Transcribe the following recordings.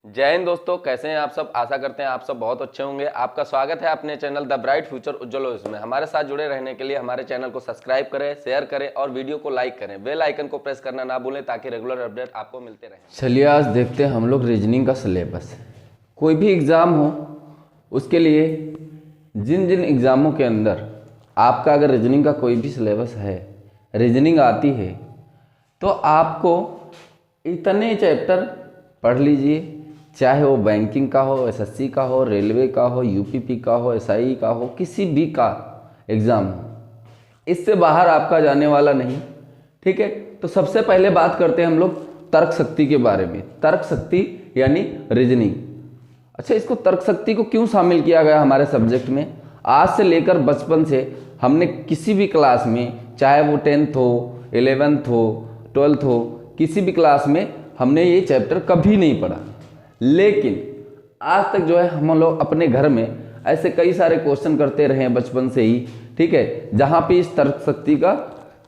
जय हिंद दोस्तों, कैसे हैं आप सब। आशा करते हैं आप सब बहुत अच्छे होंगे। आपका स्वागत है अपने चैनल द ब्राइट फ्यूचर उज्जवल भविष्य में। हमारे साथ जुड़े रहने के लिए हमारे चैनल को सब्सक्राइब करें, शेयर करें और वीडियो को लाइक करें। बेल आइकन को प्रेस करना ना भूलें ताकि रेगुलर अपडेट आपको मिलते रहें। चलिए आज देखते हैं हम लोग रीजनिंग का सिलेबस। कोई भी एग्ज़ाम हो उसके लिए जिन जिन एग्ज़ामों के अंदर आपका अगर रीजनिंग का कोई भी सिलेबस है, रीजनिंग आती है, तो आपको इतने चैप्टर पढ़ लीजिए, चाहे वो बैंकिंग का हो, एसएससी का हो, रेलवे का हो, यूपीपी का हो, एसआई का हो, किसी भी का एग्ज़ाम हो, इससे बाहर आपका जाने वाला नहीं। ठीक है, तो सबसे पहले बात करते हैं हम लोग तर्क शक्ति के बारे में। तर्क शक्ति यानी रीजनिंग। अच्छा, इसको तर्क शक्ति को क्यों शामिल किया गया हमारे सब्जेक्ट में? आज से लेकर बचपन से हमने किसी भी क्लास में, चाहे वो 10th हो, 11th हो, 12th हो, किसी भी क्लास में हमने ये चैप्टर कभी नहीं पढ़ा। लेकिन आज तक जो है हम लोग अपने घर में ऐसे कई सारे क्वेश्चन करते रहे हैं बचपन से ही। ठीक है, जहाँ पे इस तर्क शक्ति का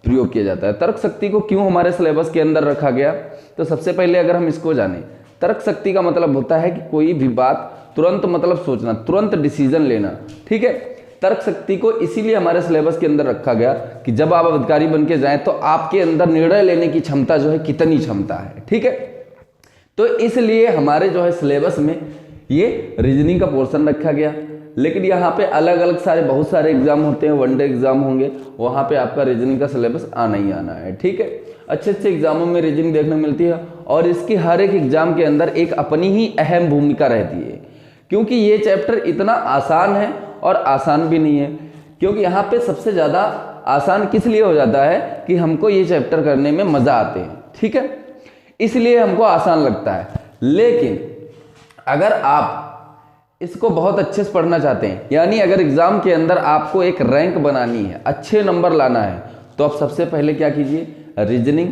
प्रयोग किया जाता है। तर्क शक्ति को क्यों हमारे सिलेबस के अंदर रखा गया? तो सबसे पहले अगर हम इसको जानें, तर्क शक्ति का मतलब होता है कि कोई भी बात तुरंत मतलब सोचना, तुरंत डिसीजन लेना। ठीक है, तर्क शक्ति को इसीलिए हमारे सिलेबस के अंदर रखा गया कि जब आप अधिकारी बन के जाएं तो आपके अंदर निर्णय लेने की क्षमता जो है कितनी क्षमता है। ठीक है, तो इसलिए हमारे जो है सिलेबस में ये रीजनिंग का पोर्शन रखा गया। लेकिन यहाँ पे अलग अलग सारे बहुत सारे एग्जाम होते हैं, वनडे एग्जाम होंगे, वहाँ पे आपका रीजनिंग का सिलेबस आना ही आना है। ठीक है, अच्छे अच्छे एग्जामों में रीजनिंग देखने मिलती है और इसकी हर एक एग्जाम के अंदर एक अपनी ही अहम भूमिका रहती है, क्योंकि ये चैप्टर इतना आसान है और आसान भी नहीं है। क्योंकि यहाँ पे सबसे ज़्यादा आसान किस लिए हो जाता है कि हमको ये चैप्टर करने में मज़ा आते हैं। ठीक है, इसलिए हमको आसान लगता है। लेकिन अगर आप इसको बहुत अच्छे से पढ़ना चाहते हैं, यानी अगर एग्जाम के अंदर आपको एक रैंक बनानी है, अच्छे नंबर लाना है, तो आप सबसे पहले क्या कीजिए, रीजनिंग।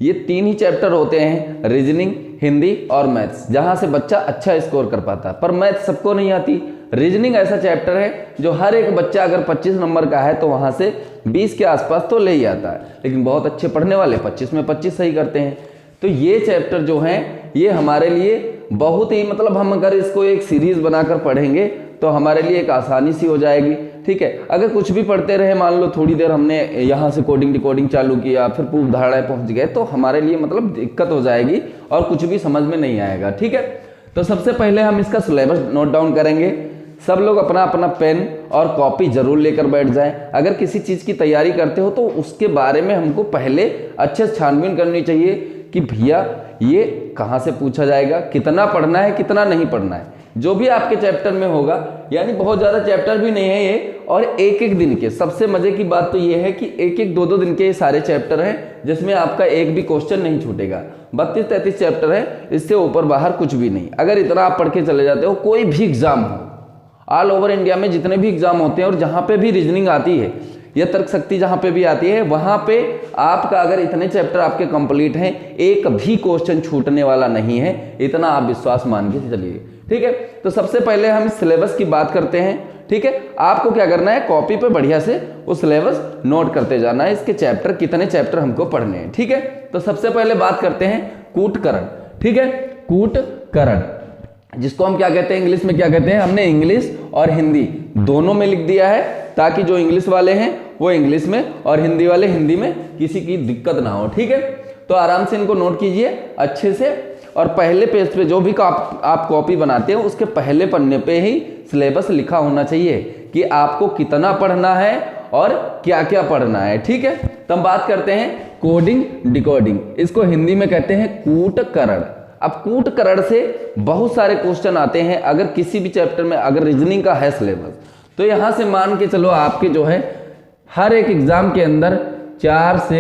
ये 3 ही चैप्टर होते हैं, रीजनिंग, हिंदी और मैथ्स, जहां से बच्चा अच्छा स्कोर कर पाता है। पर मैथ्स सबको नहीं आती। रीजनिंग ऐसा चैप्टर है जो हर एक बच्चा अगर 25 नंबर का है तो वहां से 20 के आसपास तो ले ही आता है। लेकिन बहुत अच्छे पढ़ने वाले 25 में 25 सही करते हैं। तो ये चैप्टर जो हैं ये हमारे लिए बहुत ही मतलब हम अगर इसको एक सीरीज बनाकर पढ़ेंगे तो हमारे लिए एक आसानी सी हो जाएगी। ठीक है, अगर कुछ भी पढ़ते रहे, मान लो थोड़ी देर हमने यहाँ से कोडिंग डिकोडिंग चालू किया, फिर पूर्व धारणाएं पहुँच गए, तो हमारे लिए मतलब दिक्कत हो जाएगी और कुछ भी समझ में नहीं आएगा। ठीक है, तो सबसे पहले हम इसका सिलेबस नोट डाउन करेंगे। सब लोग अपना अपना पेन और कॉपी जरूर लेकर बैठ जाएं। अगर किसी चीज़ की तैयारी करते हो तो उसके बारे में हमको पहले अच्छे से छानबीन करनी चाहिए कि भैया ये कहाँ से पूछा जाएगा, कितना पढ़ना है, कितना नहीं पढ़ना है। जो भी आपके चैप्टर में होगा, यानी बहुत ज़्यादा चैप्टर भी नहीं है ये, और एक एक दिन के, सबसे मज़े की बात तो ये है कि एक एक 2-2 दिन के ये सारे चैप्टर हैं जिसमें आपका एक भी क्वेश्चन नहीं छूटेगा। 32-33 चैप्टर है, इससे ऊपर बाहर कुछ भी नहीं। अगर इतना आप पढ़ के चले जाते हो, कोई भी एग्जाम हो, ऑल ओवर इंडिया में जितने भी एग्जाम होते हैं और जहाँ पे भी रीजनिंग आती है या तर्क शक्ति जहाँ पे भी आती है, वहाँ पे आपका अगर इतने चैप्टर आपके कंप्लीट हैं, एक भी क्वेश्चन छूटने वाला नहीं है। इतना आप विश्वास मान के चलिए। ठीक है, तो सबसे पहले हम सिलेबस की बात करते हैं। ठीक है, आपको क्या करना है, कॉपी पे बढ़िया से वो सिलेबस नोट करते जाना है, इसके चैप्टर कितने चैप्टर हमको पढ़ने हैं। ठीक है, तो सबसे पहले बात करते हैं कूटकरण। ठीक है, कूटकरण जिसको हम क्या कहते हैं, इंग्लिश में क्या कहते हैं, हमने इंग्लिश और हिंदी दोनों में लिख दिया है ताकि जो इंग्लिश वाले हैं वो इंग्लिश में और हिंदी वाले हिंदी में, किसी की दिक्कत ना हो। ठीक है, तो आराम से इनको नोट कीजिए अच्छे से। और पहले पेज पे जो भी आप कॉपी बनाते हैं उसके पहले पन्ने पे ही सिलेबस लिखा होना चाहिए कि आपको कितना पढ़ना है और क्या क्या पढ़ना है। ठीक है, तो हम बात करते हैं कोडिंग डिकोडिंग। इसको हिंदी में कहते हैं कूटकरण। अब कूटकरण से बहुत सारे क्वेश्चन आते हैं। अगर किसी भी चैप्टर में अगर रीजनिंग का है सिलेबस, तो यहाँ से मान के चलो आपके जो है हर एक एग्जाम के अंदर 4 से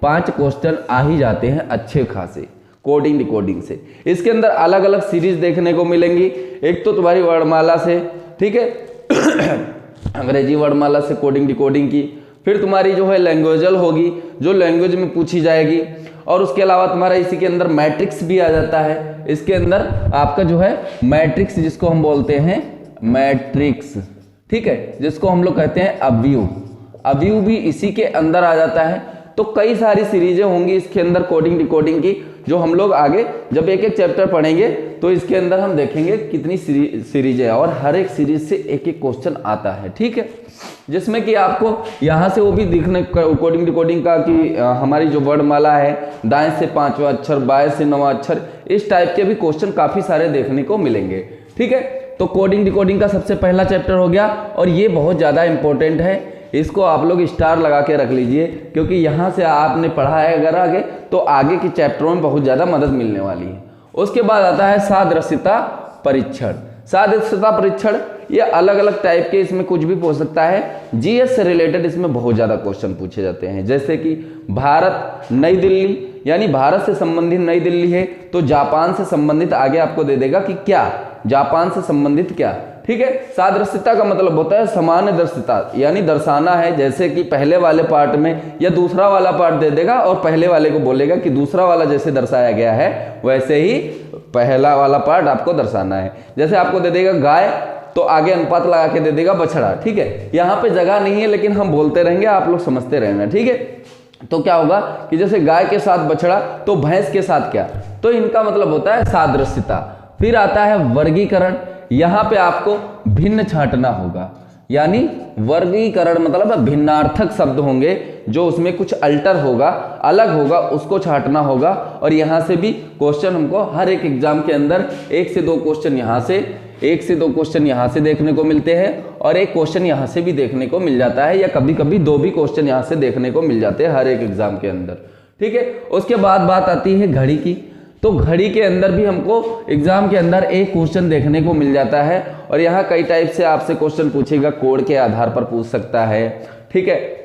5 क्वेश्चन आ ही जाते हैं अच्छे खासे कोडिंग डिकोडिंग से। इसके अंदर अलग अलग सीरीज देखने को मिलेंगी। एक तो तुम्हारी वर्णमाला से, ठीक है अंग्रेजी वर्णमाला से कोडिंग डिकोडिंग की, फिर तुम्हारी जो है लैंग्वेजल होगी जो लैंग्वेज में पूछी जाएगी, और उसके अलावा तुम्हारा इसी के अंदर मैट्रिक्स भी आ जाता है। इसके अंदर आपका जो है मैट्रिक्स, जिसको हम बोलते हैं मैट्रिक्स, ठीक है, जिसको हम लोग कहते हैं अवयव, अवयव भी इसी के अंदर आ जाता है। तो कई सारी सीरीजें होंगी इसके अंदर कोडिंग डिकोडिंग की, जो हम लोग आगे जब एक एक चैप्टर पढ़ेंगे तो इसके अंदर हम देखेंगे कितनी सीरीजें है, और हर एक सीरीज से एक एक क्वेश्चन आता है, ठीक है, जिसमें कि आपको यहाँ से वो भी दिखने कोडिंग डिकोडिंग का कि हमारी जो वर्णमाला है, दाएं से 5वां अक्षर, बाएं से 9वां अक्षर, इस टाइप के भी क्वेश्चन काफी सारे देखने को मिलेंगे, ठीक है। तो कोडिंग डिकोडिंग का सबसे पहला चैप्टर हो गया, और ये बहुत ज़्यादा इंपॉर्टेंट है, इसको आप लोग स्टार लगा के रख लीजिए, क्योंकि यहाँ से आपने पढ़ा है अगर आगे तो आगे के चैप्टरों में बहुत ज़्यादा मदद मिलने वाली है। उसके बाद आता है सादृश्यता परीक्षण। सादृश्यता परीक्षण ये अलग अलग टाइप के, इसमें कुछ भी पूछ सकता है। जीएस से रिलेटेड इसमें बहुत ज़्यादा क्वेश्चन पूछे जाते हैं, जैसे कि भारत नई दिल्ली, यानी भारत से संबंधित नई दिल्ली है तो जापान से संबंधित आगे आपको दे देगा कि क्या, जापान से संबंधित क्या, ठीक है। सादृश्यता का मतलब होता है सामान्य दर्शिता, यानी दर्शाना है, जैसे कि पहले वाले पार्ट में या दूसरा वाला पार्ट दे देगा और पहले वाले को बोलेगा कि दूसरा वाला जैसे दर्शाया गया है वैसे ही पहला वाला पार्ट आपको दर्शाना है। जैसे आपको दे देगा गाय तो आगे अनुपात लगा के दे देगा बछड़ा, ठीक है। यहाँ पे जगह नहीं है लेकिन हम बोलते रहेंगे, आप लोग समझते रहना, ठीक है। तो क्या होगा कि जैसे गाय के साथ बछड़ा तो भैंस के साथ क्या, तो इनका मतलब होता है सादृश्यता। फिर आता है वर्गीकरण, यहाँ पे आपको भिन्न छांटना होगा, यानी वर्गीकरण मतलब भिन्नार्थक शब्द होंगे जो उसमें कुछ अल्टर होगा, अलग होगा, उसको छांटना होगा। और यहाँ से भी क्वेश्चन हमको हर एक एग्जाम के अंदर 1 से 2 क्वेश्चन यहाँ से, 1 से 2 क्वेश्चन यहाँ से देखने को मिलते हैं, और एक क्वेश्चन यहाँ से भी देखने को मिल जाता है, या कभी कभी 2 भी क्वेश्चन यहाँ से देखने को मिल जाते हैं हर एक एग्जाम के अंदर, ठीक है। उसके बाद बात आती है घड़ी की, तो घड़ी के अंदर भी हमको एग्जाम के अंदर एक क्वेश्चन देखने को मिल जाता है, और यहाँ कई टाइप से आपसे क्वेश्चन पूछेगा, कोड के आधार पर पूछ सकता है, ठीक है,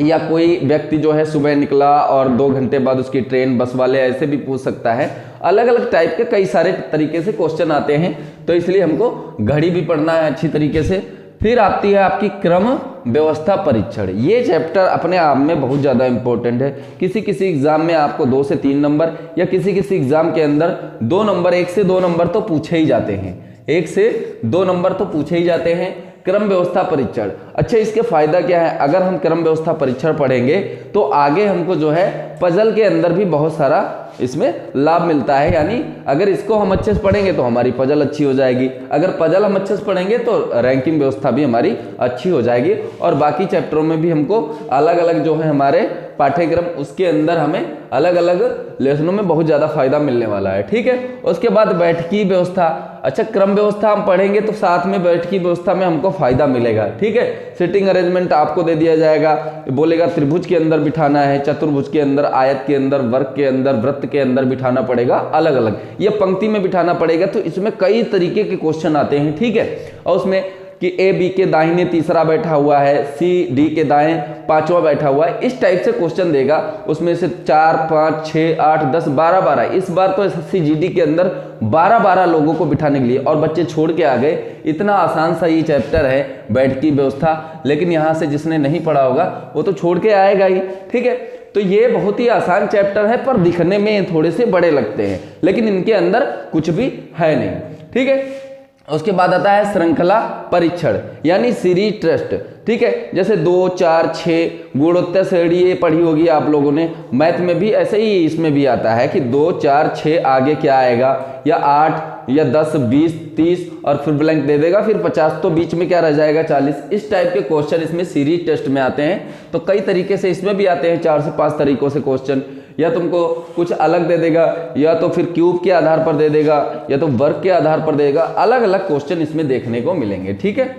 या कोई व्यक्ति जो है सुबह निकला और 2 घंटे बाद उसकी ट्रेन, बस वाले, ऐसे भी पूछ सकता है। अलग अलग टाइप के कई सारे तरीके से क्वेश्चन आते हैं, तो इसलिए हमको घड़ी भी पढ़ना है अच्छी तरीके से। फिर आती है आपकी क्रम व्यवस्था परीक्षण। ये चैप्टर अपने आप में बहुत ज़्यादा इंपॉर्टेंट है। किसी किसी एग्जाम में आपको 2 से 3 नंबर, या किसी किसी एग्जाम के अंदर 2 नंबर, 1 से 2 नंबर तो पूछे ही जाते हैं, 1 से 2 नंबर तो पूछे ही जाते हैं। क्रम व्यवस्था परीक्षण, अच्छा इसके फायदा क्या है, अगर हम क्रम व्यवस्था परीक्षण पढ़ेंगे तो आगे हमको जो है पजल के अंदर भी बहुत सारा इसमें लाभ मिलता है। यानी अगर इसको हम अच्छे से पढ़ेंगे तो हमारी पजल अच्छी हो जाएगी, अगर पजल हम अच्छे से पढ़ेंगे तो रैंकिंग व्यवस्था भी हमारी अच्छी हो जाएगी, और बाकी चैप्टरों में भी हमको अलग अलग जो है हमारे पाठ्यक्रम, उसके अंदर हमें अलग अलग लेसनों में बहुत ज़्यादा फायदा मिलने वाला है, ठीक है। उसके बाद बैठकी व्यवस्था, अच्छा क्रम व्यवस्था हम पढ़ेंगे तो साथ में बैठकी व्यवस्था में हमको फायदा मिलेगा, ठीक है। सिटिंग अरेंजमेंट आपको दे दिया जाएगा, बोलेगा त्रिभुज के अंदर बिठाना है, चतुर्भुज के अंदर, आयत के अंदर, वर्ग के अंदर, वृत्त के अंदर बिठाना पड़ेगा, अलग अलग, ये पंक्ति में बिठाना पड़ेगा। तो इसमें कई तरीके के क्वेश्चन आते हैं, ठीक है। और उसमें कि ए बी के दाहिने तीसरा बैठा हुआ है, सी डी के दाएं 5वां बैठा हुआ है, इस टाइप से क्वेश्चन देगा। उसमें से 4, 5, 6, 8, 10, 12, इस बार तो एसएससी जीडी के अंदर 12 लोगों को बिठाने के लिए, और बच्चे छोड़ के आ गए। इतना आसान सा ये चैप्टर है बैठकी व्यवस्था, लेकिन यहाँ से जिसने नहीं पढ़ा होगा वो तो छोड़ के आएगा ही, ठीक है। तो ये बहुत ही आसान चैप्टर है, पर दिखने में थोड़े से बड़े लगते हैं, लेकिन इनके अंदर कुछ भी है नहीं, ठीक है। उसके बाद आता है श्रृंखला परीक्षण, यानी सीरीज टेस्ट, ठीक है। जैसे 2, 4, 6 गुणोत्तर श्रेणी ये पढ़ी होगी आप लोगों ने, मैथ में भी ऐसे ही इसमें भी आता है कि 2, 4, 6 आगे क्या आएगा, या 8 या 10, 20, 30 और फिर ब्लैंक दे देगा, फिर 50, तो बीच में क्या रह जाएगा 40। इस टाइप के क्वेश्चन इसमें सीरीज टेस्ट में आते हैं। तो कई तरीके से इसमें भी आते हैं, 4 से 5 तरीकों से क्वेश्चन, या तुमको कुछ अलग दे देगा, या तो फिर क्यूब के आधार पर दे देगा, या तो वर्ग के आधार पर देगा, अलग अलग क्वेश्चन इसमें देखने को मिलेंगे, ठीक है।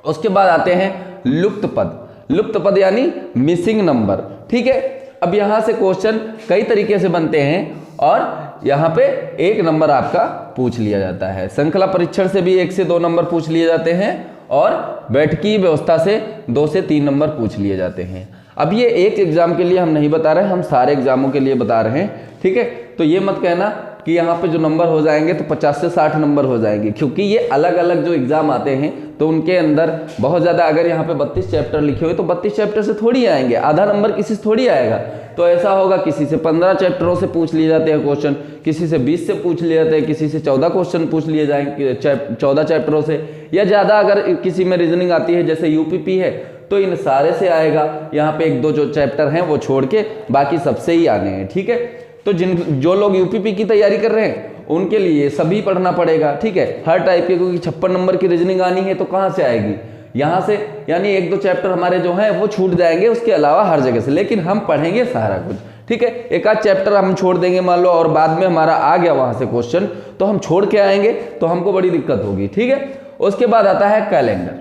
उसके बाद आते हैं लुप्त पद। लुप्त पद यानी मिसिंग नंबर, ठीक है। अब यहाँ से क्वेश्चन कई तरीके से बनते हैं, और यहाँ पे 1 नंबर आपका पूछ लिया जाता है। श्रृंखला परीक्षण से भी 1 से 2 नंबर पूछ लिए जाते हैं, और बैठकी व्यवस्था से 2 से 3 नंबर पूछ लिए जाते हैं। अब ये एक एग्जाम के लिए हम नहीं बता रहे, हम सारे एग्जामों के लिए बता रहे हैं, ठीक है। तो ये मत कहना कि यहाँ पे जो नंबर हो जाएंगे तो 50 से 60 नंबर हो जाएंगे, क्योंकि ये अलग अलग जो एग्जाम आते हैं तो उनके अंदर बहुत ज़्यादा, अगर यहाँ पे 32 चैप्टर लिखे हुए तो 32 चैप्टर से थोड़ी आएंगे, आधा नंबर किसी से थोड़ी आएगा। तो ऐसा होगा किसी से 15 चैप्टरों से पूछ लिए जाते हैं क्वेश्चन, किसी से 20 से पूछ लिए जाते हैं, किसी से 14 क्वेश्चन पूछ लिए जाएंगे 14 चैप्टरों से, या ज़्यादा अगर किसी में रीजनिंग आती है जैसे यूपीपी है तो इन सारे से आएगा। यहाँ पे 1-2 जो चैप्टर हैं वो छोड़ के बाकी सबसे ही आने हैं, ठीक है। तो जो लोग यूपीपी की तैयारी कर रहे हैं उनके लिए सभी पढ़ना पड़ेगा, ठीक है, हर टाइप के, क्योंकि 56 नंबर की रीजनिंग आनी है तो कहाँ से आएगी, यहाँ से, यानी 1-2 चैप्टर हमारे जो हैं वो छूट जाएंगे, उसके अलावा हर जगह से, लेकिन हम पढ़ेंगे सारा कुछ, ठीक है। एक आध चैप्टर हम छोड़ देंगे मान लो, और बाद में हमारा आ गया वहां से क्वेश्चन, तो हम छोड़ के आएंगे तो हमको बड़ी दिक्कत होगी, ठीक है। उसके बाद आता है कैलेंडर।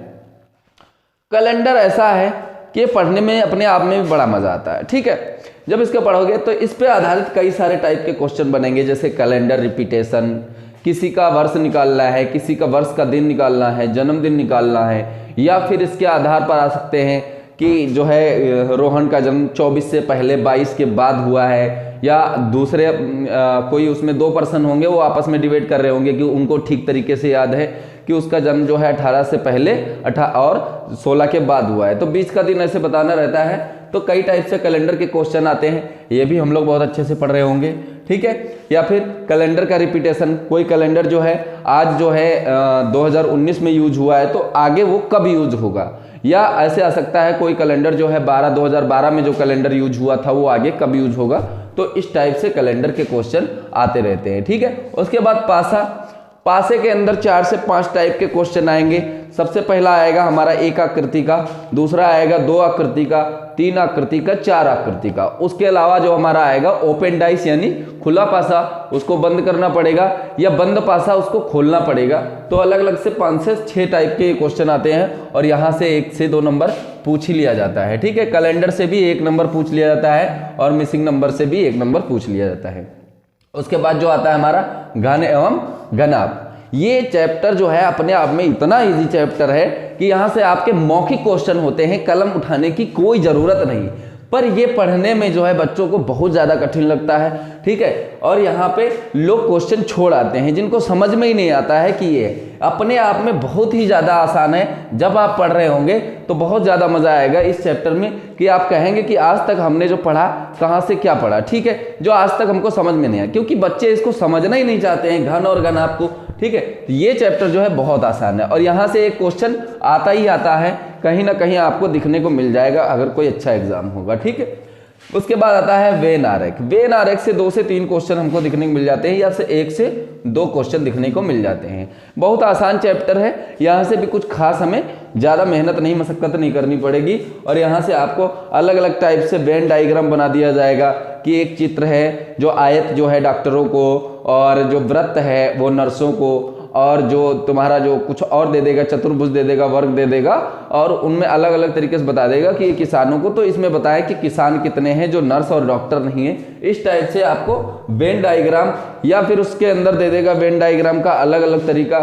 कैलेंडर ऐसा है कि पढ़ने में अपने आप में भी बड़ा मजा आता है, ठीक है। जब इसको पढ़ोगे तो इस पे आधारित कई सारे टाइप के क्वेश्चन बनेंगे, जैसे कैलेंडर रिपीटेशन, किसी का वर्ष निकालना है, किसी का वर्ष का दिन निकालना है, जन्मदिन निकालना है, या फिर इसके आधार पर आ सकते हैं कि जो है रोहन का जन्म 24 से पहले 22 के बाद हुआ है, या दूसरे कोई उसमें 2 पर्सन होंगे वो आपस में डिबेट कर रहे होंगे कि उनको ठीक तरीके से याद है कि उसका जन्म जो है 18 से पहले और 16 के बाद हुआ है, तो 20 का दिन ऐसे बताना रहता है। तो कई टाइप से कैलेंडर के क्वेश्चन आते हैं, ये भी हम लोग बहुत अच्छे से पढ़ रहे होंगे, ठीक है। या फिर कैलेंडर का रिपीटेशन, कोई कैलेंडर जो है आज जो है 2019 में यूज हुआ है तो आगे वो कब यूज होगा, या ऐसे आ सकता है कोई कैलेंडर जो है 2012 में जो कैलेंडर यूज हुआ था वो आगे कब यूज होगा। तो इस टाइप से कैलेंडर के क्वेश्चन आते रहते हैं, ठीक है। उसके बाद पासे के अंदर 4 से 5 टाइप के क्वेश्चन आएंगे। सबसे पहला आएगा हमारा 1 आकृति का, दूसरा आएगा 2 आकृति का, 3 आकृति का, 4 आकृति का। उसके अलावा जो हमारा आएगा ओपन डाइस यानी खुला पासा, उसको बंद करना पड़ेगा, या बंद पासा उसको खोलना पड़ेगा। तो अलग अलग से 5 से 6 टाइप के क्वेश्चन आते हैं, और यहाँ से 1 से 2 नंबर पूछ ही लिया जाता है, ठीक है। कैलेंडर से भी 1 नंबर पूछ लिया जाता है, और मिसिंग नंबर से भी 1 नंबर पूछ लिया जाता है। उसके बाद जो आता है हमारा घन एवं घनाभ, ये चैप्टर जो है अपने आप में इतना इजी चैप्टर है कि यहाँ से आपके मौखिक क्वेश्चन होते हैं, कलम उठाने की कोई जरूरत नहीं, पर ये पढ़ने में जो है बच्चों को बहुत ज़्यादा कठिन लगता है, ठीक है। और यहाँ पे लोग क्वेश्चन छोड़ आते हैं जिनको समझ में ही नहीं आता है कि ये अपने आप में बहुत ही ज़्यादा आसान है। जब आप पढ़ रहे होंगे तो बहुत ज़्यादा मज़ा आएगा इस चैप्टर में, कि आप कहेंगे कि आज तक हमने जो पढ़ा कहाँ से क्या पढ़ा, ठीक है, जो आज तक हमको समझ में नहीं आया, क्योंकि बच्चे इसको समझना ही नहीं चाहते हैं, घन और घनाभ को, ठीक है। तो ये चैप्टर जो है बहुत आसान है, और यहाँ से एक क्वेश्चन आता ही आता है, कहीं ना कहीं आपको दिखने को मिल जाएगा अगर कोई अच्छा एग्जाम होगा, ठीक है। उसके बाद आता है वेन आरेख। वेन आरेख से 2 से 3 क्वेश्चन हमको दिखने को मिल जाते हैं, या से 1 से 2 क्वेश्चन दिखने को मिल जाते हैं। बहुत आसान चैप्टर है, यहाँ से भी कुछ खास हमें ज़्यादा मेहनत नहीं, मशक्कत नहीं करनी पड़ेगी। और यहाँ से आपको अलग अलग टाइप से वेन डायग्राम बना दिया जाएगा कि एक चित्र है जो आयत जो है डॉक्टरों को, और जो व्रत है वो नर्सों को, और जो तुम्हारा जो कुछ और दे देगा, चतुर्भुज दे देगा, वर्ग दे देगा, और उनमें अलग अलग तरीके से बता देगा कि ये किसानों को, तो इसमें बताया कि किसान कितने हैं जो नर्स और डॉक्टर नहीं है। इस टाइप से आपको वेन डायग्राम, या फिर उसके अंदर दे देगा वेन डायग्राम का अलग अलग तरीका,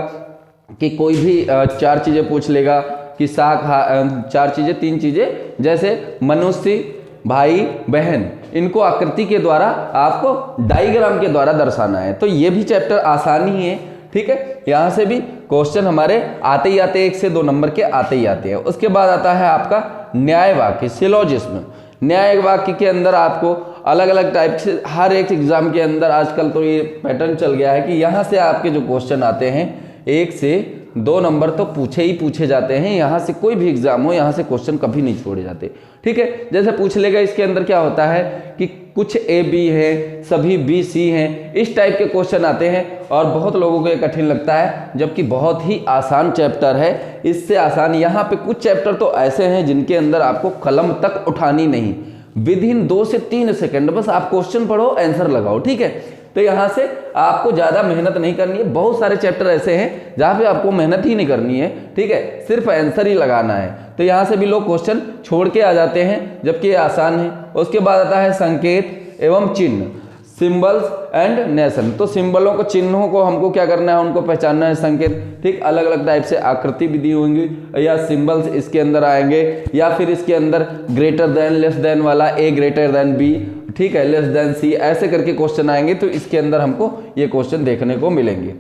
कि कोई भी 4 चीज़ें पूछ लेगा कि 4 चीज़ें 3 चीज़ें, जैसे मनुष्य, भाई, बहन, इनको आकृति के द्वारा आपको डायग्राम के द्वारा दर्शाना है। तो ये भी चैप्टर आसान ही है, ठीक है। यहाँ से भी क्वेश्चन हमारे आते ही आते 1 से 2 नंबर के आते ही आते हैं। उसके बाद आता है आपका न्याय वाक्य, सिलोजिज्म। न्याय वाक्य के अंदर आपको अलग अलग टाइप से हर एक एग्जाम के अंदर आजकल तो ये पैटर्न चल गया है कि यहाँ से आपके जो क्वेश्चन आते हैं 1 से 2 नंबर तो पूछे ही पूछे जाते हैं। यहाँ से कोई भी एग्जाम हो, यहाँ से क्वेश्चन कभी नहीं छोड़े जाते, ठीक है। जैसे पूछ लेगा, इसके अंदर क्या होता है कि कुछ ए बी है, सभी बी सी हैं, इस टाइप के क्वेश्चन आते हैं, और बहुत लोगों को ये कठिन लगता है, जबकि बहुत ही आसान चैप्टर है। इससे आसान यहाँ पे कुछ चैप्टर तो ऐसे हैं जिनके अंदर आपको कलम तक उठानी नहीं, विदिन 2 से 3 सेकंड बस आप क्वेश्चन पढ़ो, आंसर लगाओ, ठीक है। तो यहाँ से आपको ज़्यादा मेहनत नहीं करनी है। बहुत सारे चैप्टर ऐसे हैं जहाँ पे आपको मेहनत ही नहीं करनी है, ठीक है, सिर्फ आंसर ही लगाना है। तो यहाँ से भी लोग क्वेश्चन छोड़ के आ जाते हैं, जबकि ये आसान है। उसके बाद आता है संकेत एवं चिन्ह, सिंबल्स एंड नेशन। तो सिंबलों को, चिन्हों को हमको क्या करना है, उनको पहचानना है, संकेत, ठीक। अलग अलग टाइप से आकृति भी दी होंगी, या सिंबल्स इसके अंदर आएंगे, या फिर इसके अंदर ग्रेटर देन, लेस देन वाला, ए ग्रेटर देन बी, ठीक है, लेस देन सी, ऐसे करके क्वेश्चन आएंगे। तो इसके अंदर हमको ये क्वेश्चन देखने को मिलेंगे।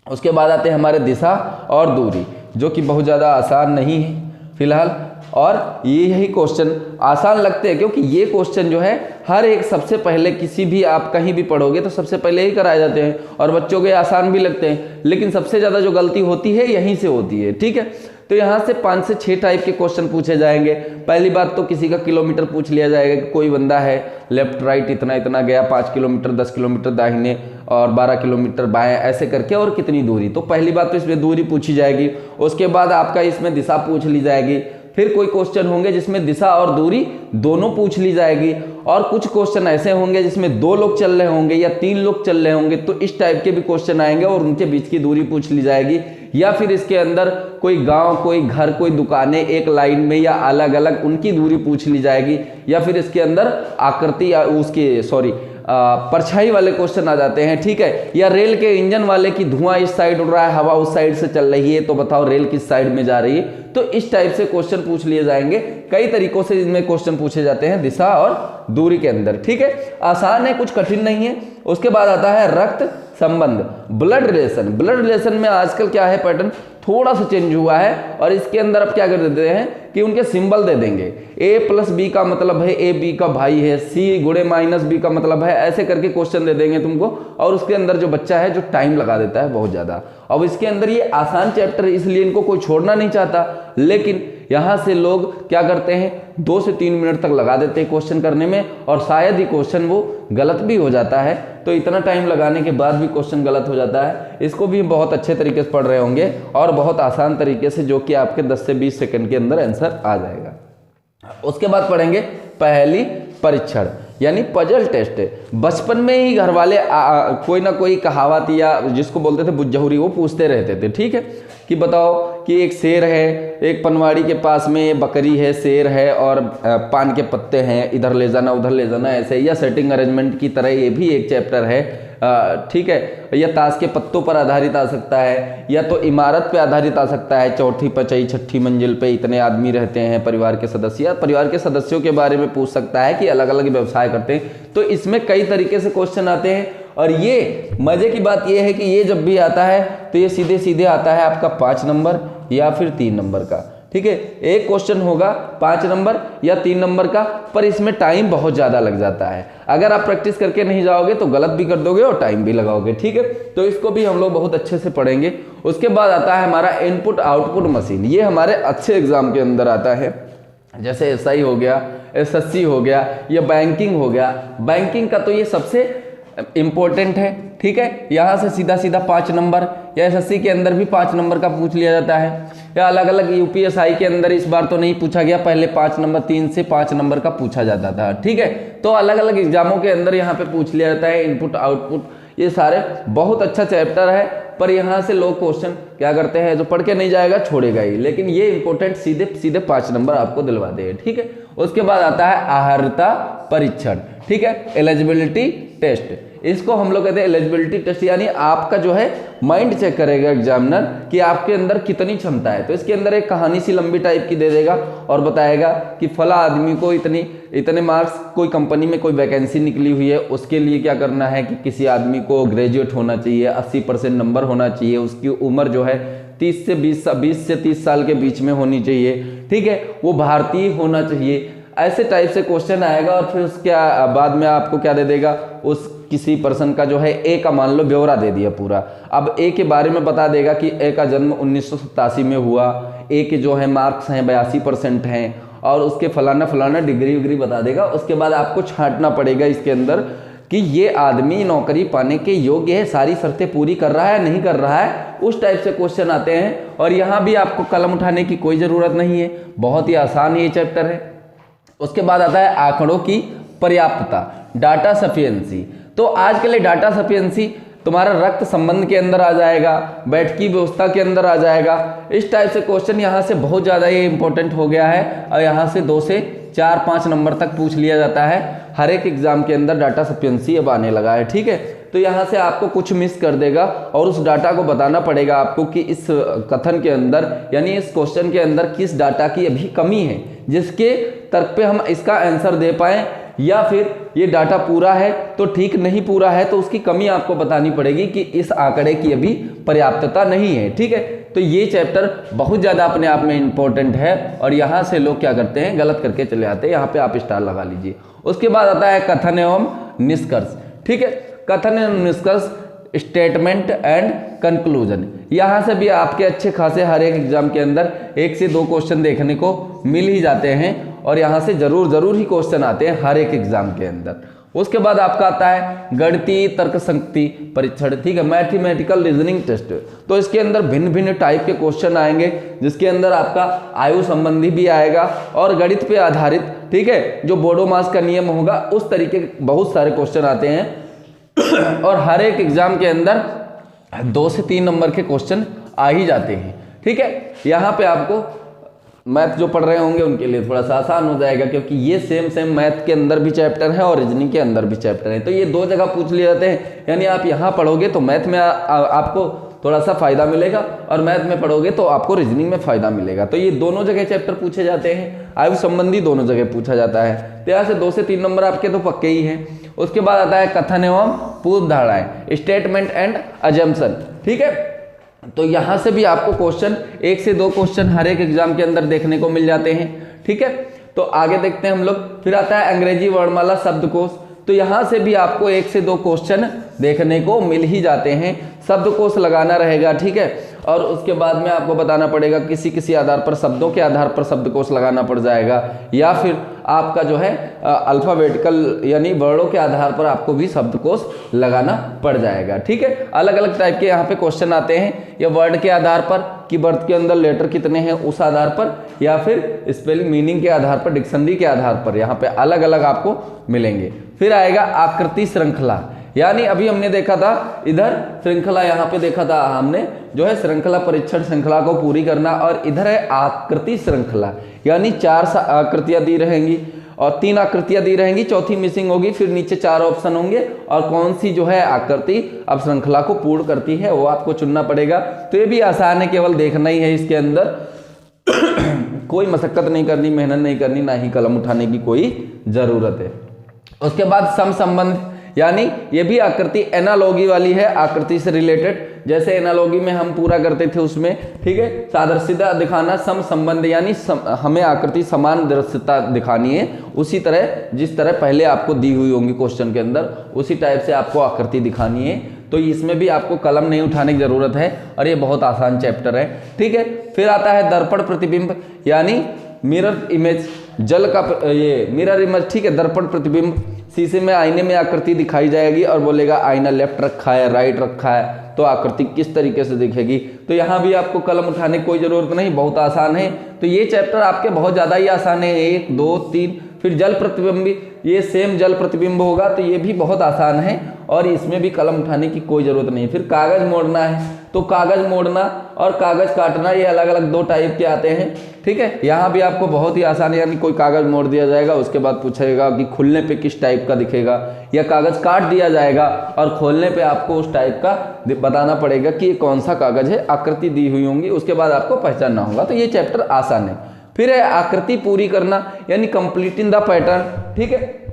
उसके बाद आते हैं हमारे दिशा और दूरी, जो कि बहुत ज़्यादा आसान नहीं है फिलहाल, और यही क्वेश्चन आसान लगते हैं क्योंकि ये क्वेश्चन जो है हर एक सबसे पहले किसी भी आप कहीं भी पढ़ोगे तो सबसे पहले ही कराए जाते हैं, और बच्चों के आसान भी लगते हैं, लेकिन सबसे ज़्यादा जो गलती होती है यहीं से होती है, ठीक है। तो यहाँ से 5 से 6 टाइप के क्वेश्चन पूछे जाएंगे। पहली बात तो किसी का किलोमीटर पूछ लिया जाएगा कि कोई बंदा है लेफ्ट राइट इतना इतना गया, 5 किलोमीटर 10 किलोमीटर दाहिने और 12 किलोमीटर बाएं, ऐसे करके और कितनी दूरी। तो पहली बात तो इसमें दूरी पूछी जाएगी। उसके बाद आपका इसमें दिशा पूछ ली जाएगी। फिर कोई क्वेश्चन होंगे जिसमें दिशा और दूरी दोनों पूछ ली जाएगी। और कुछ क्वेश्चन ऐसे होंगे जिसमें 2 लोग चल रहे होंगे या 3 लोग चल रहे होंगे, तो इस टाइप के भी क्वेश्चन आएंगे और उनके बीच की दूरी पूछ ली जाएगी। या फिर इसके अंदर कोई गांव, कोई घर, कोई दुकानें एक लाइन में या अलग अलग, उनकी दूरी पूछ ली जाएगी। या फिर इसके अंदर आकृति या उसके परछाई वाले क्वेश्चन आ जाते हैं, ठीक है। या रेल के इंजन वाले की धुआं इस साइड उड़ रहा है, हवा उस साइड से चल रही है, तो बताओ रेल किस साइड में जा रही है। तो इस टाइप से क्वेश्चन पूछ लिए जाएंगे। कई तरीकों से इनमें क्वेश्चन पूछे जाते हैं दिशा और दूरी के अंदर, ठीक है। आसान है, कुछ कठिन नहीं है। उसके बाद आता है रक्त संबंध, ब्लड रिलेशन। ब्लड रिलेशन में आजकल क्या है, पैटर्न थोड़ा सा चेंज हुआ है और इसके अंदर अब क्या कर देते हैं कि उनके सिंबल दे देंगे। A+B का मतलब है A B का भाई है, C गुणे -B का मतलब है, ऐसे करके क्वेश्चन दे देंगे तुमको। और उसके अंदर जो बच्चा है जो टाइम लगा देता है बहुत ज़्यादा। अब इसके अंदर ये आसान चैप्टर है इसलिए इनको कोई छोड़ना नहीं चाहता, लेकिन यहाँ से लोग क्या करते हैं 2 से 3 मिनट तक लगा देते हैं क्वेश्चन करने में, और शायद ही क्वेश्चन वो गलत भी हो जाता है। तो इतना टाइम लगाने के बाद भी क्वेश्चन गलत हो जाता है। इसको भी बहुत अच्छे तरीके से पढ़ रहे होंगे और बहुत आसान तरीके से, जो कि आपके 10 से 20 सेकंड के अंदर आंसर आ जाएगा। उसके बाद पढ़ेंगे पहेली परीक्षण यानी पजल टेस्ट। बचपन में ही घर वाले कोई ना कोई कहावत या जिसको बोलते थे बुज्जहुरी, वो पूछते रहते थे, ठीक है, कि बताओ कि एक शेर है, एक पनवाड़ी के पास में बकरी है, शेर है और पान के पत्ते हैं, इधर ले जाना उधर ले जाना, ऐसे। या सेटिंग अरेंजमेंट की तरह ये भी एक चैप्टर है, ठीक है। या ताश के पत्तों पर आधारित आ सकता है, या तो इमारत पे आधारित आ सकता है, चौथी पचई छठी मंजिल पे इतने आदमी रहते हैं परिवार के सदस्य, या परिवार के सदस्यों के बारे में पूछ सकता है कि अलग अलग व्यवसाय करते हैं। तो इसमें कई तरीके से क्वेश्चन आते हैं। और ये मजे की बात ये है कि ये जब भी आता है तो ये सीधे सीधे आता है आपका 5 नंबर या फिर 3 नंबर का, ठीक है। एक क्वेश्चन होगा 5 नंबर या 3 नंबर का, पर इसमें टाइम बहुत ज़्यादा लग जाता है। अगर आप प्रैक्टिस करके नहीं जाओगे तो गलत भी कर दोगे और टाइम भी लगाओगे, ठीक है। तो इसको भी हम लोग बहुत अच्छे से पढ़ेंगे। उसके बाद आता है हमारा इनपुट आउटपुट मशीन। ये हमारे अच्छे एग्जाम के अंदर आता है, जैसे SI हो गया, SSC हो गया, या बैंकिंग हो गया। बैंकिंग का तो ये सबसे इम्पोर्टेंट है, ठीक है। यहाँ से सीधा सीधा 5 नंबर, या SSC के अंदर भी 5 नंबर का पूछ लिया जाता है, या अलग अलग UPSI के अंदर इस बार तो नहीं पूछा गया, पहले 5 नंबर 3 से 5 नंबर का पूछा जाता था, ठीक है। तो अलग अलग एग्जामों के अंदर यहाँ पे पूछ लिया जाता है इनपुट आउटपुट। ये सारे बहुत अच्छा चैप्टर है, पर यहाँ से लोग क्वेश्चन क्या करते हैं, जो पढ़ के नहीं जाएगा छोड़ेगा ही, लेकिन ये इंपॉर्टेंट सीधे सीधे 5 नंबर आपको दिलवा दे, ठीक है। उसके बाद आता है आहारता परीक्षण, ठीक है, एलिजिबिलिटी टेस्ट। इसको हम लोग कहते हैं एलिजिबिलिटी टेस्ट, यानी आपका जो है माइंड चेक करेगा एग्जामिनर कि आपके अंदर कितनी क्षमता है। तो इसके अंदर एक कहानी सी लंबी टाइप की दे देगा और बताएगा कि फला आदमी को इतने मार्क्स, कोई कंपनी में कोई वैकेंसी निकली हुई है, उसके लिए क्या करना है कि किसी आदमी को ग्रेजुएट होना चाहिए, 80% नंबर होना चाहिए, उसकी उम्र जो है 20 से 30 साल के बीच में होनी चाहिए, ठीक है, वो भारतीय होना चाहिए। ऐसे टाइप से क्वेश्चन आएगा और फिर उसके बाद में आपको क्या दे देगा, उस किसी पर्सन का जो है ए का मान लो ब्यौरा दे दिया पूरा। अब ए के बारे में बता देगा कि ए का जन्म 1987 में हुआ, ए के जो है मार्क्स हैं 82% हैं, और उसके फलाना फलाना डिग्री विग्री बता देगा। उसके बाद आपको छांटना पड़ेगा इसके अंदर कि ये आदमी नौकरी पाने के योग्य है, सारी शर्तें पूरी कर रहा है नहीं कर रहा है, उस टाइप से क्वेश्चन आते हैं। और यहाँ भी आपको कलम उठाने की कोई ज़रूरत नहीं है, बहुत ही आसान ये चैप्टर है। उसके बाद आता है आंकड़ों की पर्याप्तता, डाटा सफिशिएंसी। तो आज के लिए डाटा सफिशिएंसी तुम्हारा रक्त संबंध के अंदर आ जाएगा, बैठकी व्यवस्था के अंदर आ जाएगा। इस टाइप से क्वेश्चन यहाँ से बहुत ज़्यादा ये इंपॉर्टेंट हो गया है और यहाँ से 2 से 4-5 नंबर तक पूछ लिया जाता है। हर एक एग्जाम के अंदर डाटा सफिशिएंसी अब आने लगा है, ठीक है। तो यहाँ से आपको कुछ मिस कर देगा और उस डाटा को बताना पड़ेगा आपको कि इस कथन के अंदर यानी इस क्वेश्चन के अंदर किस डाटा की अभी कमी है, जिसके तर्क पे हम इसका आंसर दे पाएँ, या फिर ये डाटा पूरा है तो ठीक, नहीं पूरा है तो उसकी कमी आपको बतानी पड़ेगी कि इस आंकड़े की अभी पर्याप्तता नहीं है, ठीक है। तो ये चैप्टर बहुत ज़्यादा अपने आप में इम्पोर्टेंट है और यहाँ से लोग क्या करते हैं, गलत करके चले आते हैं। यहाँ पे आप स्टार लगा लीजिए। उसके बाद आता है कथन एवं निष्कर्ष, ठीक है। कथन एवं निष्कर्ष स्टेटमेंट एंड कंक्लूजन। यहाँ से भी आपके अच्छे खासे हर एक एग्जाम के अंदर 1 से 2 क्वेश्चन देखने को मिल ही जाते हैं और यहाँ से जरूर ही क्वेश्चन आते हैं हर एक एग्जाम के अंदर। उसके बाद आपका आता है गणितीय तर्कशक्ति परीक्षण, ठीक है, मैथमेटिकल रीजनिंग टेस्ट। तो इसके अंदर भिन्न भिन्न टाइप के क्वेश्चन आएंगे, जिसके अंदर आपका आयु संबंधी भी आएगा और गणित पे आधारित, ठीक है, जो बोडो मास का नियम होगा उस तरीके के बहुत सारे क्वेश्चन आते हैं और हर एक एग्जाम के अंदर 2 से 3 नंबर के क्वेश्चन आ ही जाते हैं, ठीक है। यहाँ पे आपको मैथ जो पढ़ रहे होंगे उनके लिए थोड़ा सा आसान हो जाएगा, क्योंकि ये सेम मैथ के अंदर भी चैप्टर है और रीजनिंग के अंदर भी चैप्टर है। तो ये 2 जगह पूछ लिए जाते हैं, यानी आप यहाँ पढ़ोगे तो मैथ में आपको थोड़ा सा फायदा मिलेगा और मैथ में पढ़ोगे तो आपको रीजनिंग में फायदा मिलेगा। तो ये दोनों जगह चैप्टर पूछे जाते हैं, आयु संबंधी दोनों जगह पूछा जाता है। तो यहाँ से 2 से 3 नंबर आपके तो पक्के ही हैं। उसके बाद आता है कथन एवं पूर्व धारणाएं, स्टेटमेंट एंड अजम्पशन, ठीक है। तो यहाँ से भी आपको क्वेश्चन 1 से 2 क्वेश्चन हर एक एग्जाम के अंदर देखने को मिल जाते हैं, ठीक है। तो आगे देखते हैं हम लोग। फिर आता है अंग्रेजी वर्णमाला शब्दकोश। तो यहाँ से भी आपको 1 से 2 क्वेश्चन देखने को मिल ही जाते हैं, शब्दकोश लगाना रहेगा, ठीक है। और उसके बाद में आपको बताना पड़ेगा किसी आधार पर, शब्दों के आधार पर शब्दकोश लगाना पड़ जाएगा, या फिर आपका जो है अल्फाबेटिकल यानी वर्णों के आधार पर आपको भी शब्दकोश लगाना पड़ जाएगा, ठीक है। अलग अलग टाइप के यहाँ पे क्वेश्चन आते हैं, या वर्ड के आधार पर कि वर्ड के अंदर लेटर कितने हैं उस आधार पर, या फिर स्पेलिंग मीनिंग के आधार पर, डिक्शनरी के आधार पर, यहाँ पे अलग अलग आपको मिलेंगे। फिर आएगा आकृति श्रृंखला, यानी अभी हमने देखा था इधर श्रृंखला, यहाँ पे देखा था हमने जो है श्रृंखला परीक्षण श्रृंखला को पूरी करना, और इधर है आकृति श्रृंखला, यानी 4 आकृतियां दी रहेंगी और 3 आकृतियां दी रहेंगी, चौथी मिसिंग होगी, फिर नीचे 4 ऑप्शन होंगे और कौन सी जो है आकृति अब श्रृंखला को पूर्ण करती है वो आपको चुनना पड़ेगा। तो ये भी आसान है, केवल देखना ही है, इसके अंदर कोई मशक्कत नहीं करनी, मेहनत नहीं करनी, ना ही कलम उठाने की कोई जरूरत है। उसके बाद सम संबंध, यानी ये भी आकृति एनालॉगी वाली है, आकृति से रिलेटेड, जैसे एनालॉगी में हम पूरा करते थे उसमें, ठीक है, सादृश्यता दिखाना, सम संबंध यानी हमें आकृति समान दृश्यता दिखानी है, उसी तरह जिस तरह पहले आपको दी हुई होंगी क्वेश्चन के अंदर उसी टाइप से आपको आकृति दिखानी है। तो इसमें भी आपको कलम नहीं उठाने की जरूरत है और ये बहुत आसान चैप्टर है, ठीक है। फिर आता है दर्पण प्रतिबिंब, यानी मिरर इमेज, जल का ये मिरर इमेज, ठीक है, दर्पण प्रतिबिंब, शीशे में आईने में आकृति दिखाई जाएगी और बोलेगा आईना लेफ्ट रखा है राइट रखा है, तो आकृति किस तरीके से दिखेगी। तो यहाँ भी आपको कलम उठाने की कोई जरूरत नहीं, बहुत आसान है। तो ये चैप्टर आपके बहुत ज़्यादा ही आसान है, 1 2 3। फिर जल प्रतिबिंब, ये सेम जल प्रतिबिंब होगा, तो ये भी बहुत आसान है और इसमें भी कलम उठाने की कोई ज़रूरत नहीं। फिर कागज़ मोड़ना है, तो कागज़ मोड़ना और कागज़ काटना ये अलग अलग 2 टाइप के आते हैं, ठीक है। यहाँ भी आपको बहुत ही आसान है, यानी कोई कागज़ मोड़ दिया जाएगा, उसके बाद पूछेगा कि खुलने पे किस टाइप का दिखेगा, या कागज़ काट दिया जाएगा और खोलने पे आपको उस टाइप का बताना पड़ेगा कि ये कौन सा कागज़ है, आकृति दी हुई होंगी, उसके बाद आपको पहचानना होगा। तो ये चैप्टर आसान है। फिर है आकृति पूरी करना, यानी कंप्लीटिंग द पैटर्न, ठीक है।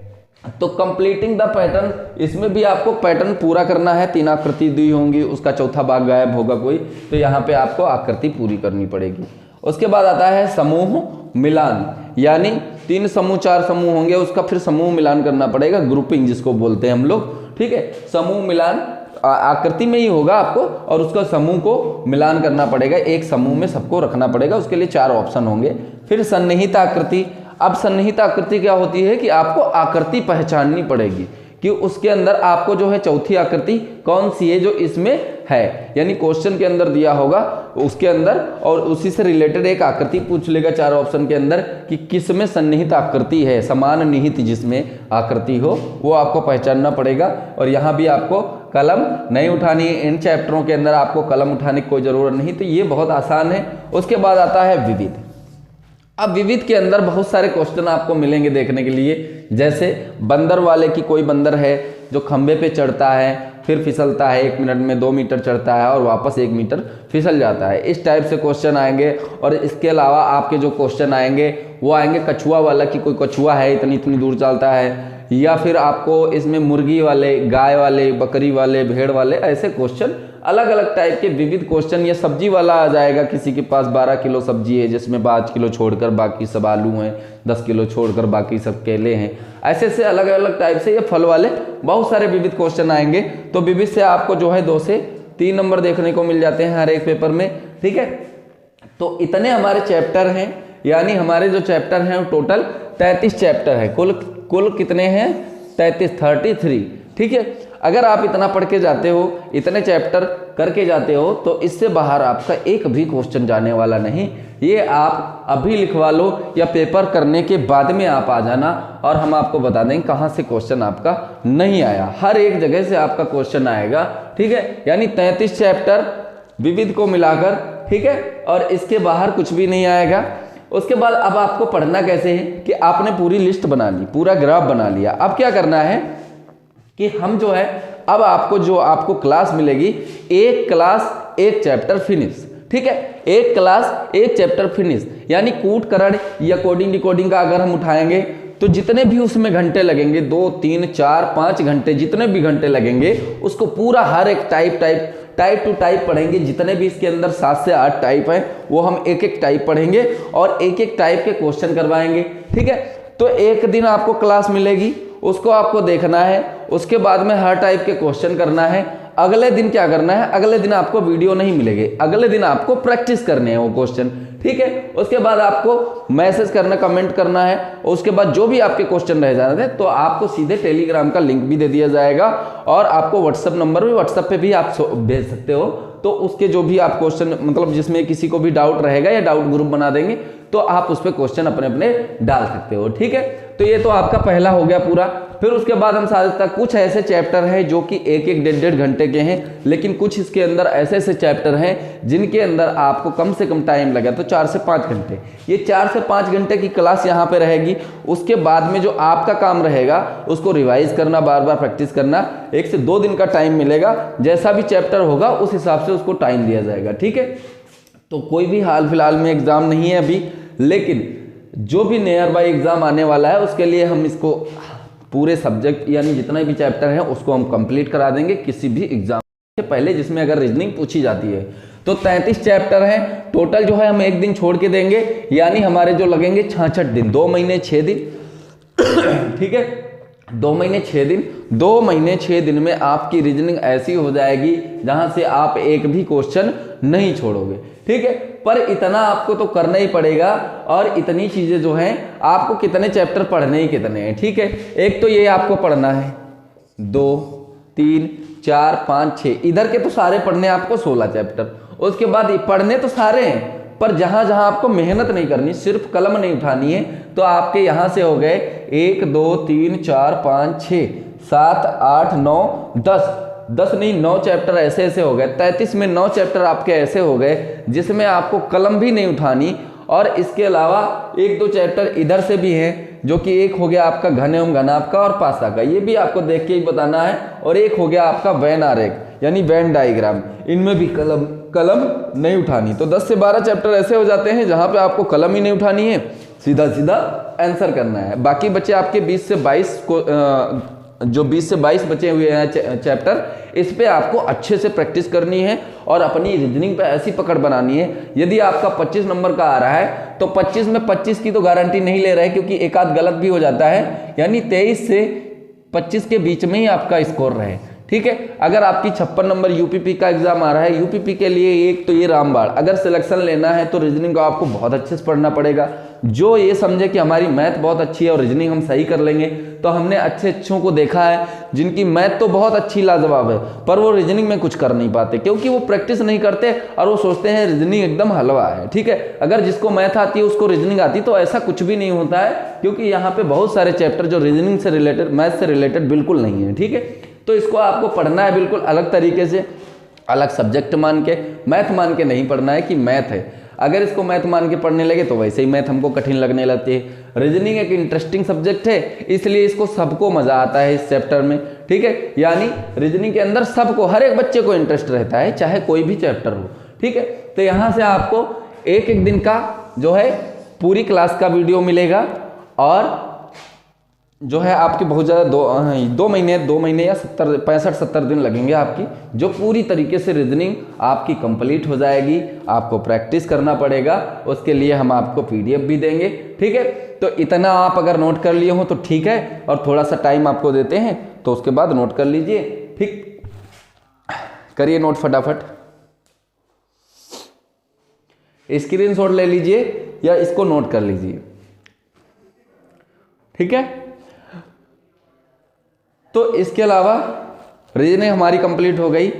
तो कंप्लीटिंग द पैटर्न, इसमें भी आपको पैटर्न पूरा करना है, 3 आकृति दी होंगी, उसका चौथा भाग गायब होगा कोई, तो यहाँ पे आपको आकृति पूरी करनी पड़ेगी। उसके बाद आता है समूह मिलान, यानी 3 समूह 4 समूह होंगे, उसका फिर समूह मिलान करना पड़ेगा, ग्रुपिंग जिसको बोलते हैं हम लोग, ठीक है। समूह मिलान आकृति में ही होगा आपको और उसका समूह को मिलान करना पड़ेगा, एक समूह में सबको रखना पड़ेगा, उसके लिए 4 ऑप्शन होंगे। फिर सन्निहित आकृति, अब सन्निहित आकृति क्या होती है कि आपको आकृति पहचाननी पड़ेगी कि उसके अंदर आपको जो है चौथी आकृति कौन सी है जो इसमें है, यानी क्वेश्चन के अंदर दिया होगा उसके अंदर और उसी से रिलेटेड एक आकृति पूछ लेगा 4 ऑप्शन के अंदर कि किस में सन्निहित आकृति है, समान निहित जिसमें आकृति हो वो आपको पहचानना पड़ेगा। और यहाँ भी आपको कलम नहीं उठानी है, इन चैप्टरों के अंदर आपको कलम उठाने की कोई ज़रूरत नहीं, तो ये बहुत आसान है। उसके बाद आता है विविध। अब विविध के अंदर बहुत सारे क्वेश्चन आपको मिलेंगे देखने के लिए, जैसे बंदर वाले की कोई बंदर है जो खंबे पे चढ़ता है फिर फिसलता है, 1 मिनट में 2 मीटर चढ़ता है और वापस 1 मीटर फिसल जाता है, इस टाइप से क्वेश्चन आएंगे। और इसके अलावा आपके जो क्वेश्चन आएंगे वो आएंगे कछुआ वाला कि कोई कछुआ है इतनी दूर चलता है, या फिर आपको इसमें मुर्गी वाले, गाय वाले, बकरी वाले, भेड़ वाले, ऐसे क्वेश्चन अलग अलग टाइप के विविध क्वेश्चन। या सब्जी वाला आ जाएगा, किसी के पास 12 किलो सब्जी है जिसमें 5 किलो छोड़कर बाकी सब आलू हैं, 10 किलो छोड़कर बाकी सब केले हैं, ऐसे से अलग अलग टाइप से ये फल वाले बहुत सारे विविध क्वेश्चन आएंगे। तो विविध से आपको जो है 2 से 3 नंबर देखने को मिल जाते हैं हर एक पेपर में, ठीक है। तो इतने हमारे चैप्टर हैं, यानी हमारे जो चैप्टर हैं टोटल 33 चैप्टर है। कुल कितने हैं? 33, ठीक है। अगर आप इतना पढ़ के जाते हो, इतने चैप्टर करके जाते हो, तो इससे बाहर आपका एक भी क्वेश्चन जाने वाला नहीं। ये आप अभी लिखवा लो या पेपर करने के बाद में आप आ जाना और हम आपको बता देंगे कहाँ से क्वेश्चन आपका नहीं आया। हर एक जगह से आपका क्वेश्चन आएगा, ठीक है। यानी 33 चैप्टर विविध को मिलाकर, ठीक है, और इसके बाहर कुछ भी नहीं आएगा। उसके बाद अब आपको पढ़ना कैसे है कि आपने पूरी लिस्ट बना ली, पूरा ग्राफ बना लिया। अब क्या करना है कि हम जो है, अब आपको क्लास मिलेगी, एक क्लास एक चैप्टर फिनिश, ठीक है। एक क्लास एक चैप्टर फिनिश, यानी कूट करण या कोडिंग डिकोडिंग का अगर हम उठाएंगे तो जितने भी उसमें घंटे लगेंगे, 2, 3, 4, 5 घंटे, जितने भी घंटे लगेंगे उसको पूरा हर एक टाइप टू टाइप पढ़ेंगे। जितने भी इसके अंदर 7 से 8 टाइप हैं वो हम एक एक टाइप पढ़ेंगे और एक एक टाइप के क्वेश्चन करवाएंगे, ठीक है। तो एक दिन आपको क्लास मिलेगी, उसको आपको देखना है, उसके बाद में हर टाइप के क्वेश्चन करना है। अगले दिन क्या करना है? अगले दिन आपको वीडियो नहीं मिलेगी, अगले दिन आपको प्रैक्टिस करने हैं वो क्वेश्चन, ठीक है। उसके बाद आपको मैसेज करना, कमेंट करना है। उसके बाद जो भी आपके क्वेश्चन रह जाते हैं तो आपको सीधे टेलीग्राम का लिंक भी दे दिया जाएगा और आपको व्हाट्सएप नंबर भी, व्हाट्सएप पे भी आप भेज सकते हो। तो उसके जो भी आप क्वेश्चन, मतलब जिसमें किसी को भी डाउट रहेगा या डाउट ग्रुप बना देंगे तो आप उस पर क्वेश्चन अपने अपने डाल सकते हो, ठीक है। तो ये तो आपका पहला हो गया पूरा। फिर उसके बाद हम साथ तक कुछ ऐसे चैप्टर हैं जो कि एक 1.5 घंटे के हैं, लेकिन कुछ इसके अंदर ऐसे चैप्टर हैं जिनके अंदर आपको कम से कम टाइम लगा तो 4 से 5 घंटे। ये 4 से 5 घंटे की क्लास यहाँ पे रहेगी। उसके बाद में जो आपका काम रहेगा उसको रिवाइज करना, बार बार प्रैक्टिस करना। 1 से 2 दिन का टाइम मिलेगा, जैसा भी चैप्टर होगा उस हिसाब से उसको टाइम दिया जाएगा, ठीक है। तो कोई भी हाल फिलहाल में एग्जाम नहीं है अभी, लेकिन जो भी नियर बाई एग्जाम आने वाला है उसके लिए हम इसको पूरे सब्जेक्ट यानी जितना भी चैप्टर है उसको हम कंप्लीट करा देंगे किसी भी एग्जाम से पहले, जिसमें अगर रीजनिंग पूछी जाती है। तो 33 चैप्टर हैं टोटल, जो है हम एक दिन छोड़ के देंगे, यानी हमारे जो लगेंगे 66 दिन, 2 महीने 6 दिन, ठीक है। 2 महीने 6 दिन, 2 महीने 6 दिन में आपकी रीजनिंग ऐसी हो जाएगी जहां से आप एक भी क्वेश्चन नहीं छोड़ोगे, ठीक है। पर इतना आपको तो करना ही पड़ेगा और इतनी चीजें जो हैं, आपको कितने चैप्टर पढ़ने ही कितने हैं, ठीक है। एक तो ये आपको पढ़ना है 2, 3, 4, 5, 6, इधर के तो सारे पढ़ने आपको 16 चैप्टर। उसके बाद पढ़ने तो सारे हैं, पर जहां जहां आपको मेहनत नहीं करनी, सिर्फ कलम नहीं उठानी है, तो आपके यहां से हो गए 1, 2, 3, 4, 5, 6, 7, 8, 9, 10 नहीं 9 चैप्टर ऐसे हो गए। 33 में 9 चैप्टर आपके ऐसे हो गए जिसमें आपको कलम भी नहीं उठानी। और इसके अलावा 1-2 चैप्टर इधर से भी हैं, जो कि एक हो गया आपका घन एवं घनाभ का और पासा का, ये भी आपको देख के ही बताना है। और एक हो गया आपका वेन आरेख यानी वेन डायग्राम, इनमें भी कलम नहीं उठानी। तो 10 से 12 चैप्टर ऐसे हो जाते हैं जहां पे आपको कलम ही नहीं उठानी है, सीधा सीधा आंसर करना है। बाकी बच्चे आपके 20 से 22 को जो 20 से 22 बचे हुए हैं चैप्टर, इस पे आपको अच्छे से प्रैक्टिस करनी है और अपनी रीजनिंग पे ऐसी पकड़ बनानी है। यदि आपका 25 नंबर का आ रहा है तो 25 में 25 की तो गारंटी नहीं ले रहे, क्योंकि एक आध गलत भी हो जाता है, यानी 23 से 25 के बीच में ही आपका स्कोर रहे, ठीक है। अगर आपकी 56 नंबर यूपीपी का एग्जाम आ रहा है, यूपीपी के लिए एक तो ये रामबाण, अगर सिलेक्शन लेना है तो रीजनिंग को आपको बहुत अच्छे से पढ़ना पड़ेगा। जो ये समझे कि हमारी मैथ बहुत अच्छी है और रीजनिंग हम सही कर लेंगे, तो हमने अच्छों को देखा है जिनकी मैथ तो बहुत अच्छी लाजवाब है, पर वो रीजनिंग में कुछ कर नहीं पाते, क्योंकि वो प्रैक्टिस नहीं करते और वो सोचते हैं रीजनिंग एकदम हलवा है, ठीक है। अगर जिसको मैथ आती है उसको रीजनिंग आती, तो ऐसा कुछ भी नहीं होता है, क्योंकि यहाँ पे बहुत सारे चैप्टर जो रीजनिंग से रिलेटेड, मैथ से रिलेटेड बिल्कुल नहीं है, ठीक है। तो इसको आपको पढ़ना है बिल्कुल अलग तरीके से, अलग सब्जेक्ट मान के, मैथ मान के नहीं पढ़ना है कि मैथ है। अगर इसको मैथ मान के पढ़ने लगे तो वैसे ही मैथ हमको कठिन लगने लगती है। रीजनिंग एक इंटरेस्टिंग सब्जेक्ट है, इसलिए इसको सबको मजा आता है इस चैप्टर में, ठीक है। यानी रीजनिंग के अंदर सबको, हर एक बच्चे को इंटरेस्ट रहता है, चाहे कोई भी चैप्टर हो, ठीक है। तो यहाँ से आपको एक दिन का जो है पूरी क्लास का वीडियो मिलेगा और जो है आपकी बहुत ज़्यादा दो महीने या 65-70 दिन लगेंगे आपकी, जो पूरी तरीके से रीजनिंग आपकी कंप्लीट हो जाएगी। आपको प्रैक्टिस करना पड़ेगा, उसके लिए हम आपको पीडीएफ भी देंगे, ठीक है। तो इतना आप अगर नोट कर लिए हो तो ठीक है, और थोड़ा सा टाइम आपको देते हैं तो उसके बाद नोट कर लीजिए, ठीक। करिए नोट फटाफट, स्क्रीनशॉट ले लीजिए या इसको नोट कर लीजिए, ठीक है। तो इसके अलावा रीजनिंग हमारी कंप्लीट हो गई,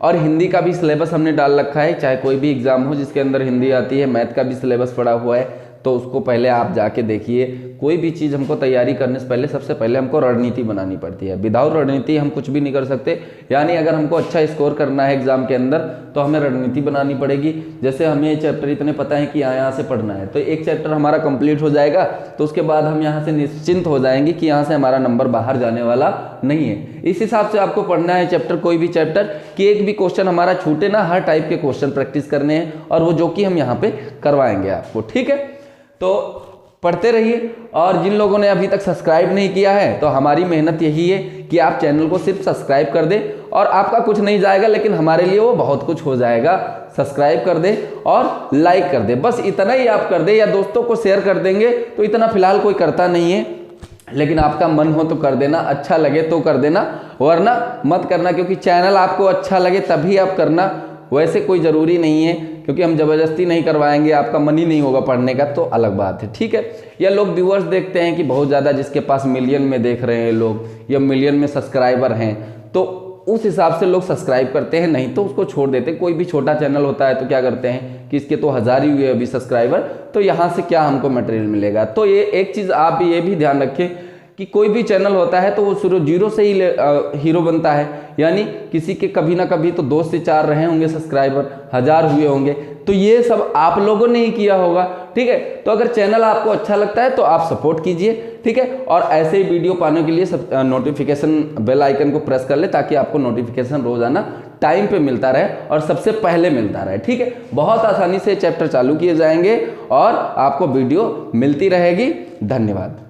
और हिंदी का भी सिलेबस हमने डाल रखा है। चाहे कोई भी एग्जाम हो जिसके अंदर हिंदी आती है, मैथ का भी सिलेबस पड़ा हुआ है, तो उसको पहले आप जाके देखिए। कोई भी चीज़ हमको तैयारी करने से पहले सबसे पहले हमको रणनीति बनानी पड़ती है। विदाउट रणनीति हम कुछ भी नहीं कर सकते। यानी अगर हमको अच्छा स्कोर करना है एग्जाम के अंदर तो हमें रणनीति बनानी पड़ेगी। जैसे हमें ये चैप्टर इतने पता है कि यहाँ से पढ़ना है, तो एक चैप्टर हमारा कंप्लीट हो जाएगा, तो उसके बाद हम यहाँ से निश्चिंत हो जाएंगे कि यहाँ से हमारा नंबर बाहर जाने वाला नहीं है। इस हिसाब से आपको पढ़ना है चैप्टर, कोई भी चैप्टर, कि एक भी क्वेश्चन हमारा छूटे ना। हर टाइप के क्वेश्चन प्रैक्टिस करने हैं, और वो जो कि हम यहाँ पे करवाएंगे आपको, ठीक है। तो पढ़ते रहिए, और जिन लोगों ने अभी तक सब्सक्राइब नहीं किया है तो हमारी मेहनत यही है कि आप चैनल को सिर्फ सब्सक्राइब कर दें, और आपका कुछ नहीं जाएगा लेकिन हमारे लिए वो बहुत कुछ हो जाएगा। सब्सक्राइब कर दें और लाइक कर दें, बस इतना ही आप कर दें, या दोस्तों को शेयर कर देंगे। तो इतना फिलहाल कोई करता नहीं है, लेकिन आपका मन हो तो कर देना, अच्छा लगे तो कर देना, वरना मत करना, क्योंकि चैनल आपको अच्छा लगे तभी आप करना। वैसे कोई ज़रूरी नहीं है, क्योंकि हम ज़बरदस्ती नहीं करवाएंगे, आपका मन ही नहीं होगा पढ़ने का तो अलग बात है, ठीक है। या लोग व्यूअर्स देखते हैं कि बहुत ज़्यादा, जिसके पास मिलियन में देख रहे हैं लोग, या मिलियन में सब्सक्राइबर हैं, तो उस हिसाब से लोग सब्सक्राइब करते हैं, नहीं तो उसको छोड़ देते हैं। कोई भी छोटा चैनल होता है तो क्या करते हैं कि इसके तो 1000 ही हुए अभी सब्सक्राइबर, तो यहाँ से क्या हमको मटेरियल मिलेगा। तो ये एक चीज़ आप ये भी ध्यान रखें कि कोई भी चैनल होता है तो वो शुरू जीरो से ही हीरो बनता है। यानी किसी के कभी ना कभी तो 2 से 4 रहे होंगे सब्सक्राइबर, 1000 हुए होंगे, तो ये सब आप लोगों ने ही किया होगा, ठीक है। तो अगर चैनल आपको अच्छा लगता है तो आप सपोर्ट कीजिए, ठीक है। और ऐसे ही वीडियो पाने के लिए नोटिफिकेशन बेल आइकन को प्रेस कर ले, ताकि आपको नोटिफिकेशन रोजाना टाइम पे मिलता रहे और सबसे पहले मिलता रहे, ठीक है। बहुत आसानी से चैप्टर चालू किए जाएंगे और आपको वीडियो मिलती रहेगी। धन्यवाद।